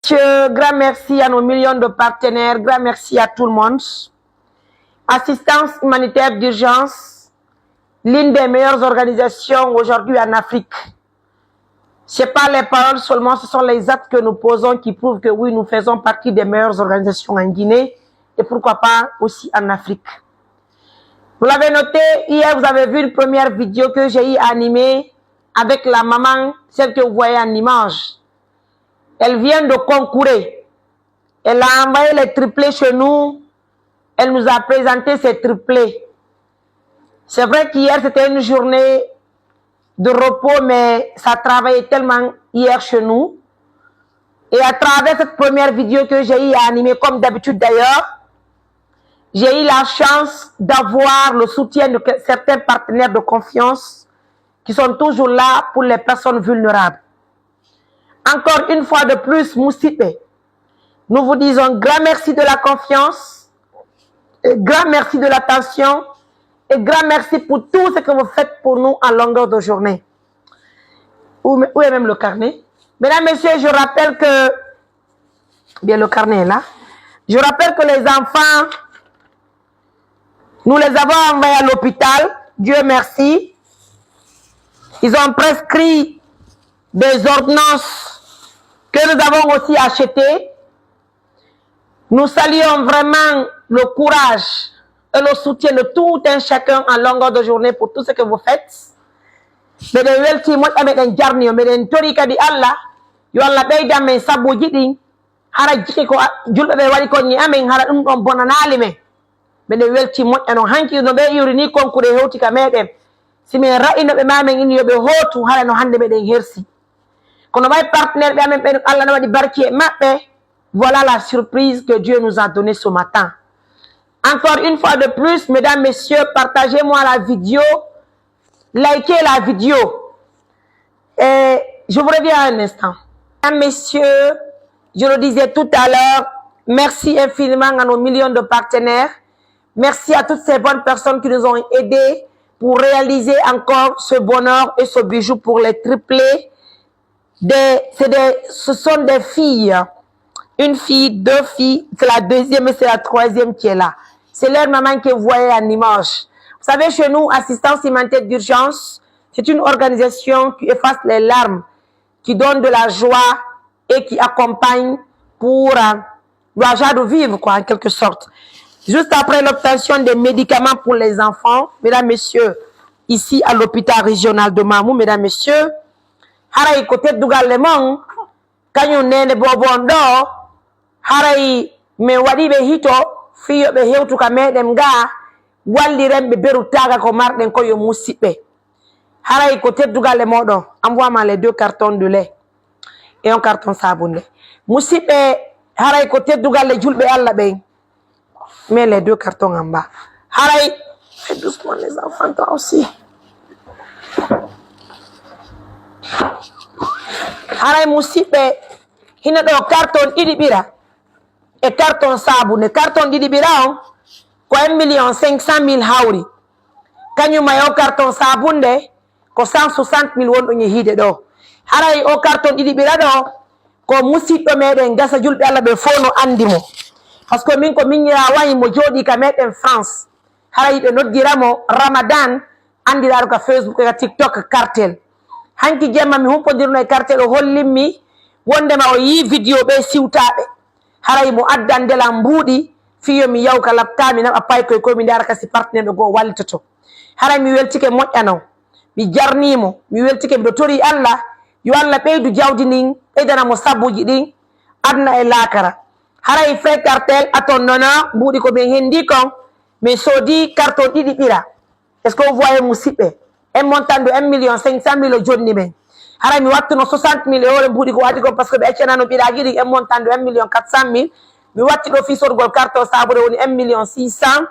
Grand merci à nos millions de partenaires, grand merci à tout le monde. Assistance humanitaire d'urgence, l'une des meilleures organisations aujourd'hui en Afrique. Ce n'est pas les paroles seulement, ce sont les actes que nous posons qui prouvent que oui, nous faisons partie des meilleures organisations en Guinée et pourquoi pas aussi en Afrique. Vous l'avez noté, hier vous avez vu une première vidéo que j'ai animée avec la maman, celle que vous voyez en image. Elle vient de concourir. Elle a envoyé les triplés chez nous. Elle nous a présenté ces triplés. C'est vrai qu'hier c'était une journée de repos, mais ça travaillait tellement hier chez nous. Et à travers cette première vidéo que j'ai animée, comme d'habitude d'ailleurs, j'ai eu la chance d'avoir le soutien de certains partenaires de confiance qui sont toujours là pour les personnes vulnérables. Encore une fois de plus, Moussipé, nous vous disons grand merci de la confiance, et grand merci de l'attention, et grand merci pour tout ce que vous faites pour nous en longueur de journée. Où est même le carnet? Mesdames, Messieurs, je rappelle que... Bien, le carnet est là. Je rappelle que les enfants, nous les avons envoyés à l'hôpital. Dieu merci. Ils ont prescrit des ordonnances que nous avons aussi achetées. Nous saluons vraiment le courage et le soutien de tout un chacun en longueur de journée pour tout ce que vous faites. Mais de welti mo abe den jarni me den tori kadi Allah yo Allah beyda men sabu jidi hara jiki ko julbe be wari ko ni amen hara dum don bonanali me de welti mo eno hanki no be yuri ni konkure hewti ka meden simi ra'ino be mamen in yobe hotu hara no hande be den hersi kono bay partenaire be amen be Allah na wadi barki mabbe. Voilà la surprise que Dieu nous a donnée ce matin. Encore une fois de plus, mesdames, messieurs, partagez-moi la vidéo. Likez la vidéo. Et je vous reviens un instant. Mesdames, messieurs, je le disais tout à l'heure, merci infiniment à nos millions de partenaires. Merci à toutes ces bonnes personnes qui nous ont aidés pour réaliser encore ce bonheur et ce bijou pour les triplés. Ce sont des filles. Une fille, deux filles, c'est la deuxième et c'est la troisième qui est là. C'est leur maman que vous voyez en image. Vous savez, chez nous, Assistance humanitaire d'urgence, c'est une organisation qui efface les larmes, qui donne de la joie et qui accompagne pour la joie de vivre, quoi, en quelque sorte. Juste après l'obtention des médicaments pour les enfants, mesdames, messieurs, ici à l'hôpital régional de Mamou, mesdames, messieurs, haray côté d'Ougalemon, quand on est bobondo, haray me wadi be hito, fiyo be hewtu ka medem ga, walli rembe beru taga ko marden ko yo Moussipé. Haray ko teddugal modon, envoie-moi les 2 cartons de lait et un carton sabun. Moussipé, haray ko teddugal le julbe Allah ben. Mets les 2 cartons en bas. Haray, fais doucement les enfants toi aussi. Haray Moussipé, hina do carton idibira. Et carton sabun, carton idibira ko 1,500,000 hauri. Kanyu mayo carton sabun de ko 160,000 won on yehide do. Haray o carton idibira do ko Moussipé meden gasa julbe Allah be fono andimo. Parce que min ko min ya wayi mo jodi ka meden France. Haray be noddiramo Ramadan andiraaro ka Facebook ka TikTok cartel. Hanki jemma mi humpodirno e cartel o hollimmi wondema o yi video be siwtabe. Haray mo addande la mbudi fiyo mi yaw ka laptami na apay ko mi ndara kasi partenaire go wallitoto. Haray mi weltike moƴƴano mi jarnimo mi weltike do tori Allah yo Allah beydu jawdi nin beydana mo sabuji din adna e lakara. Haray frère cartel aton nona mbudi ko be hendi kon mais sodi carton didi bira. Est-ce que vous voyez Moussipé? Un montant de 1,500,000 jonni ben. Haray mi wattuno 60,000 euro mbudi ko wadi ko parce que be accenano bira gidi un montant de 1,400,000. Mi watti do fi sorgol carton sabure woni 1,600,000.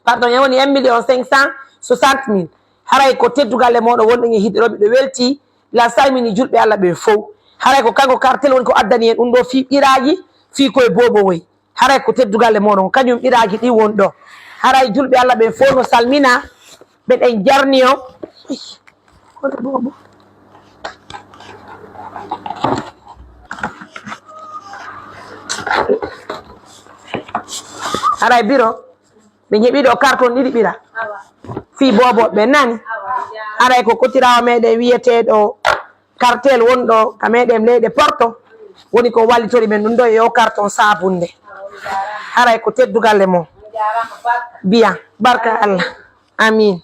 Pardon, woni 1,560,000. Haray ko teddugal e modo wonde ngi hidirobe be welti la saymini julbe Allah be fo. Haray ko kanko cartel woni ko addani en dum do fi biraji fi koy bobo woy. Haray ko teddugal e modo kanyum biraji di won do. Haray julbe Allah be fo no salmina be den jarniyo. Ko bobo. aray biro ɓe heɓi ɗo carton ɗiɗi ɓira fi bobo ɓe nani aray ko kotirawo meɗen wiyeteɗo cartel wonɗo ka meɗen leyɗe porto woni ko wallitori men ɗum ɗo yo carton sabunde aray ko teddugalle mo biya barka Allah amin